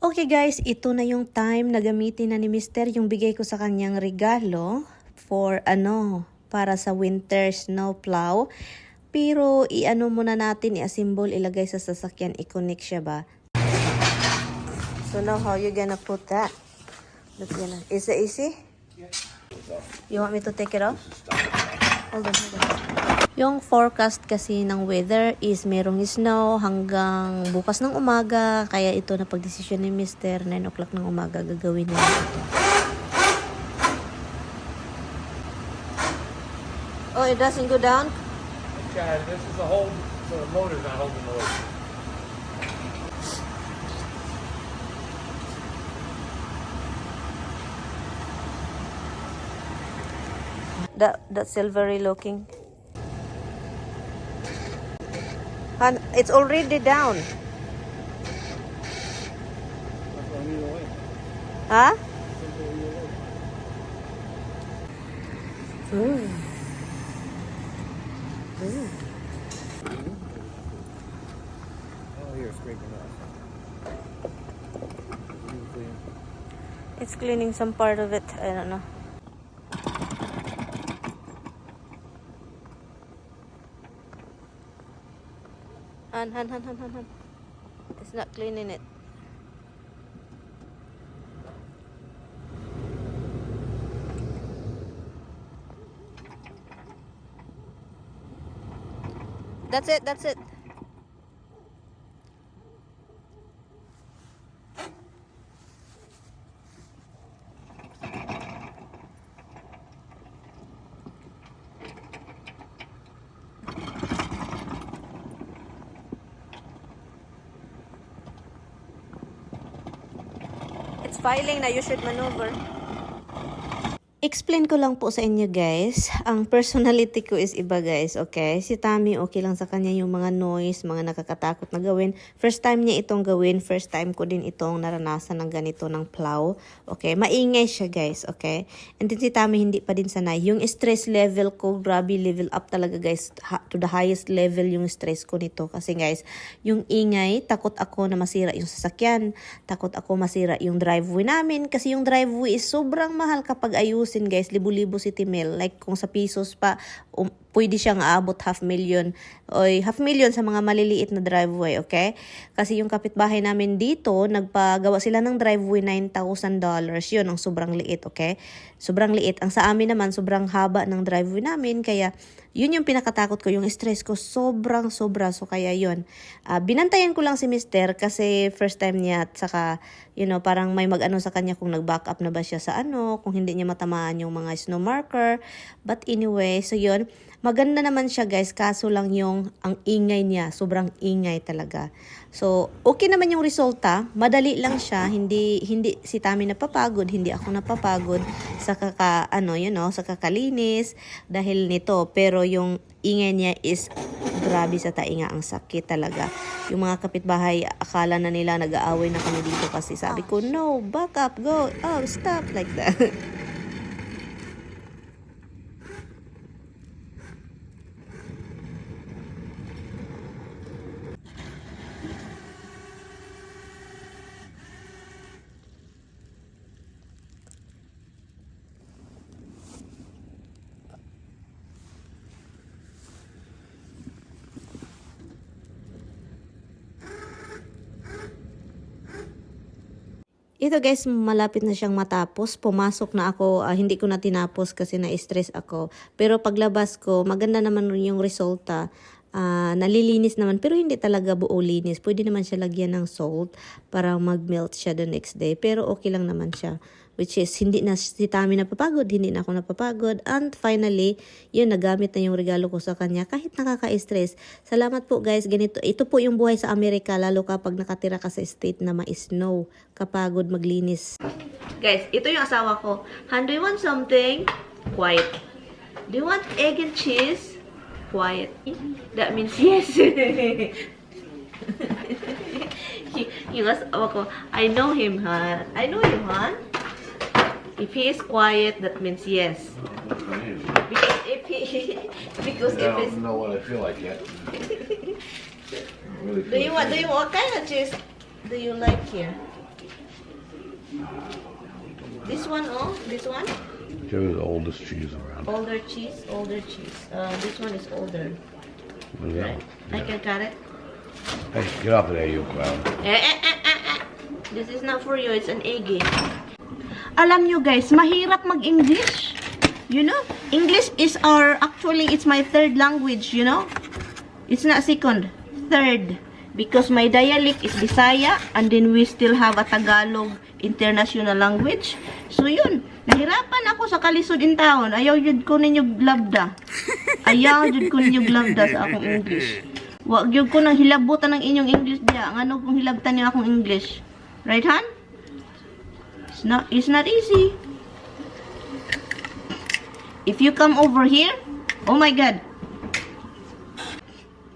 Okay guys, ito na yung time na gamitin na ni Mister yung bigay ko sa kanyang regalo for para sa winter snow plow. Pero muna natin, i-assemble, ilagay sa sasakyan, i-connect siya ba? So now how you gonna put that? Is it easy? You want me to take it off? Hold on. Yung forecast kasi ng weather is merong snow hanggang bukas ng umaga. Kaya ito na pagdesisyon ni Mister, 9 o'clock ng umaga gagawin niya ito. Oh, it doesn't go down? Okay, this is a hold, so the motor's not holding the weight. That's silvery looking. And it's already down. Huh? Ooh. Ooh. Oh, here, scraping off. It's cleaning some part of it. I don't know. Han. It's not cleaning it. That's it. It's filing na, you should maneuver. Explain ko lang po sa inyo guys, ang personality ko is iba guys, okay? Si Tammy okay lang sa kanya yung mga noise, mga nakakatakot na gawin. First time niya itong gawin, first time ko din itong naranasan ng ganito ng plow. Okay, maingay siya guys, okay? And then si Tammy hindi pa din sanay. Yung stress level ko, grabe level up talaga guys, to the highest level yung stress ko nito. Kasi guys, yung ingay, takot ako na masira yung sasakyan, takot ako masira yung driveway namin. Kasi yung driveway is sobrang mahal kapag ayusin guys, libo-libo si Timel. Like kung sa pesos pa, pwede siyang aabot 500,000 o 500,000 sa mga maliliit na driveway, okay? Kasi yung kapitbahay namin dito, nagpagawa sila ng driveway $9,000. Yun, ang sobrang liit, okay? Sobrang liit. Ang sa amin naman, sobrang haba ng driveway namin. Kaya, yun yung pinakatakot ko. Yung stress ko, sobrang sobra. So, kaya yun. Binantayan ko lang si Mister kasi first time niya at saka, parang may mag-ano sa kanya kung nag-back up na ba siya sa kung hindi niya matamaan yung mga snow marker. But anyway, so yun. Maganda naman siya guys, kaso lang ang ingay niya, sobrang ingay talaga. So, okay naman yung resulta, madali lang siya, hindi si Tammy napapagod, hindi ako napapagod sa sa kakalinis dahil nito. Pero yung ingay niya is grabe sa tainga, ang sakit talaga. Yung mga kapitbahay, akala na nila nag-aaway na kami dito kasi sabi ko, no, back up, go, oh, stop, like that. Ito guys, malapit na siyang matapos. Pumasok na ako, hindi ko na tinapos kasi na-stress ako. Pero paglabas ko, maganda naman yung resulta. Nalilinis naman, pero hindi talaga buo linis. Pwede naman siya lagyan ng salt para mag-melt siya the next day. Pero okay lang naman siya. Which is, hindi na si Tammy napapagod, hindi na ako napapagod. And finally, yun, nagamit na yung regalo ko sa kanya kahit nakaka-stress. Salamat po guys, ganito. Ito po yung buhay sa Amerika, lalo kapag nakatira ka sa state na ma-snow. Kapagod maglinis. Guys, ito yung asawa ko. Han, do you want something? Quiet. Do you want egg and cheese? Quiet. That means yes. Yung asawa ko, I know him, Han. I know you, Han. If he is quiet, that means yes. Because if he, I don't know what I feel like yet. Do you want what kind of cheese do you like here? This one, oh, this one? Joe's the oldest cheese around. Older cheese, older cheese. This one is older. What is that? I can cut it. Hey, get off of there, you clown. This is not for you, it's an egg. Alam nyo guys, mahirap mag-English. You know, English is actually, it's my third language, you know. It's not second, third. Because my dialect is Bisaya, and then we still have a Tagalog international language. So yun, nahirapan ako sa kalisod in town. Ayaw jud ko ninyo glabda. Ayaw jud ko ninyo glabda sa akong English. Wag jud ko nang hilabutan ng inyong English diya. Ang ano kung hilabtan niyo akong English. Right, Han? It's not easy. If you come over here, oh my God.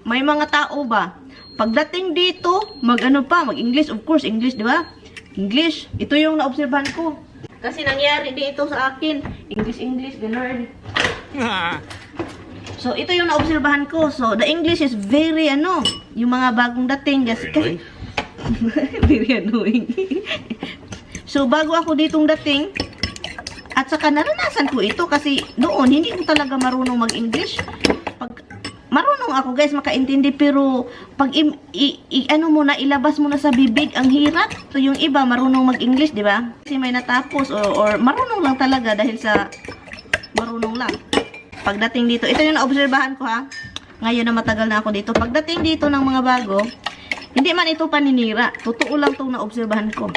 May mga tao ba? Pagdating dito, mag-English, of course, English, di ba? English. Ito yung naobserbahan ko. Kasi nangyari dito sa akin. English, ganun. So, ito yung naobserbahan ko. So, the English is very, yung mga bagong dating. Kasi, very annoying. So, bago ako ditong dating, at saka naranasan ko ito kasi noon, hindi ko talaga marunong mag-English. Marunong ako guys, makaintindi, pero pag ilabas mo na sa bibig, ang hirap. So yung iba marunong mag-English, di ba? Kasi may natapos or marunong lang talaga dahil sa marunong lang. Pagdating dito, ito yung naobserbahan ko ha. Ngayon na matagal na ako dito. Pagdating dito ng mga bago, hindi man ito paninira. Totoo lang itong naobserbahan ko.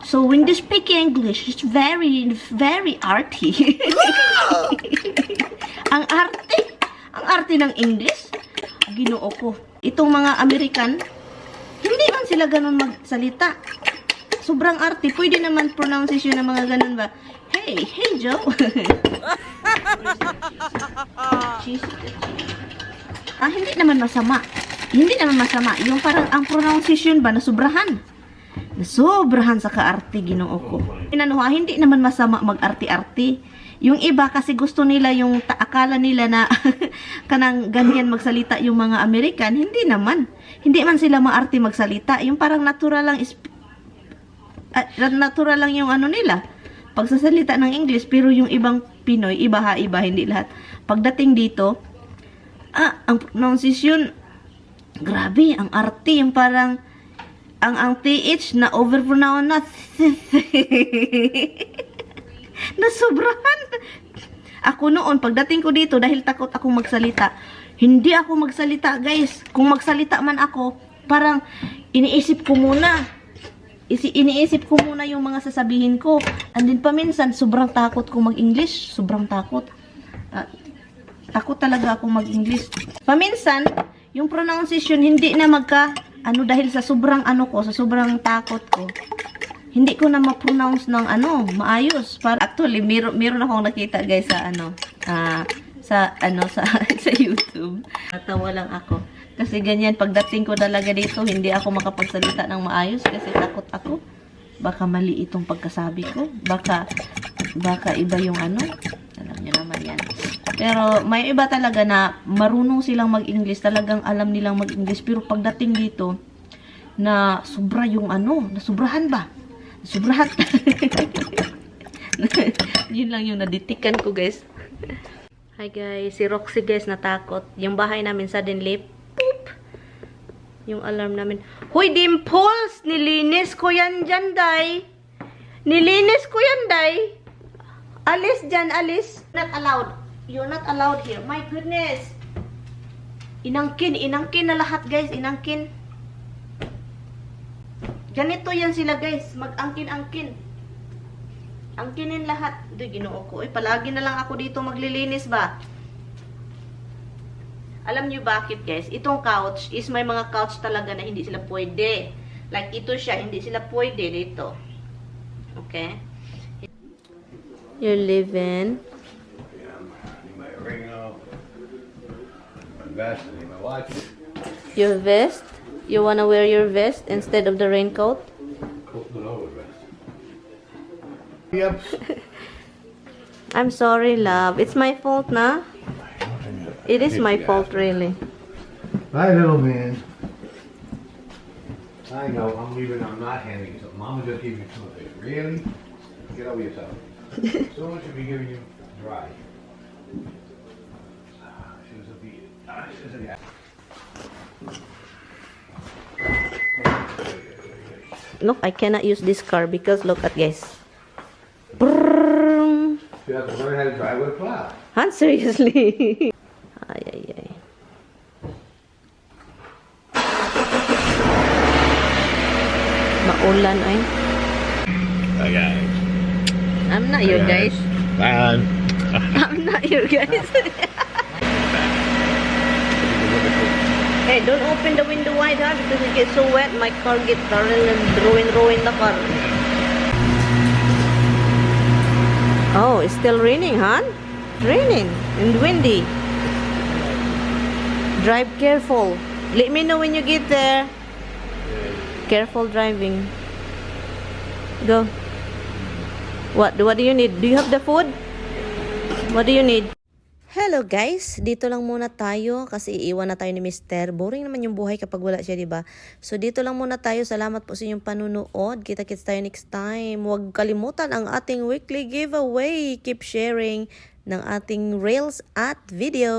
So when they speak English, it's very, very arty. Ang arte ng English, ginoo ko. Itong mga American, hindi man sila ganun magsalita. Sobrang arte. Pwede naman pronunciation ng mga ganun ba? Hey Joe. Hindi naman masama. Hindi naman masama. Yung parang ang pronunciation ba, nasubrahan. Nasubrahan sa kaarte, ginoo ko. Hindi naman masama mag-arte-arte. Yung iba kasi gusto nila yung akala nila na kanang ganyan magsalita yung mga American, hindi naman. Hindi man sila maarte magsalita. Yung parang natural lang natural lang yung nila. Pagsasalita ng English, pero yung ibang Pinoy, iba, hindi lahat. Pagdating dito, ang pronunciation, grabe, ang arte, yung parang ang TH na overpronounce na nasobrahan. Ako noon, pagdating ko dito, dahil takot akong magsalita, hindi ako magsalita, guys. Kung magsalita man ako, parang iniisip ko muna yung mga sasabihin ko. And then paminsan, sobrang takot ko mag-English. Sobrang takot. Takot talaga ako mag-English. Paminsan, yung pronunciation, hindi na dahil sa sobrang sa sobrang takot ko. Hindi ko na ma-pronounce ng maayos. Actually, meron akong nakita guys sa sa YouTube. Natawa lang ako. Kasi ganyan, pagdating ko talaga dito, hindi ako makapagsalita ng maayos kasi takot ako. Baka mali itong pagkasabi ko. Baka iba yung alam niyo naman yan. Pero may iba talaga na marunong silang mag-English, talagang alam nilang mag-English. Pero pagdating dito, na sobra yung nasubrahan ba? Sobrahan. Yun lang yung naditikan ko, guys. Hi, guys. Si Roxy, guys, natakot. Yung bahay namin suddenly, poop! Yung alarm namin. Hoy, Dimples! Nilinis ko yan dyan, day. Nilinis ko yan, day. Alis dyan, alis. Not allowed. You're not allowed here. My goodness. Inangkin na lahat, guys. Inangkin. Ganito yan sila guys, mag-angkin-angkin. Angkinin lahat. Ito, ginoo ko. Palagi na lang ako dito maglilinis ba? Alam niyo bakit guys? Itong couch is may mga couch talaga na hindi sila pwede. Like ito siya, hindi sila pwede dito. Okay? You're living. My ring off. My vest, my watch. Your vest? You wanna wear your vest instead of the raincoat? Yep. I'm sorry, love. It's my fault, na? It is my fault, really. Bye, little man. I know, I'm leaving, I'm not handing you something. Mama just gave you toothpaste. Really? Get over yourself. Someone should be giving you dry. She was a bee. She was a Look, I cannot use this car because look at guys. Brrrr. You have to learn how to drive with a plow. Han, seriously? Ay, ay, ay. Maulan ay. Hi guys. I'm not your guys. Bye. I'm not your guys. Hey, don't open the window wide, ha? Because it gets so wet, my car gets ruin the car. Oh, it's still raining, huh? Raining and windy. Drive careful. Let me know when you get there. Careful driving. Go. What do you need? Do you have the food? What do you need? Hello guys, dito lang muna tayo kasi iiwan na tayo ni Mr. Boring naman yung buhay kapag wala siya, diba? So dito lang muna tayo. Salamat po sa inyong panunood. Kita-kits tayo next time. Huwag kalimutan ang ating weekly giveaway. Keep sharing ng ating reels at video.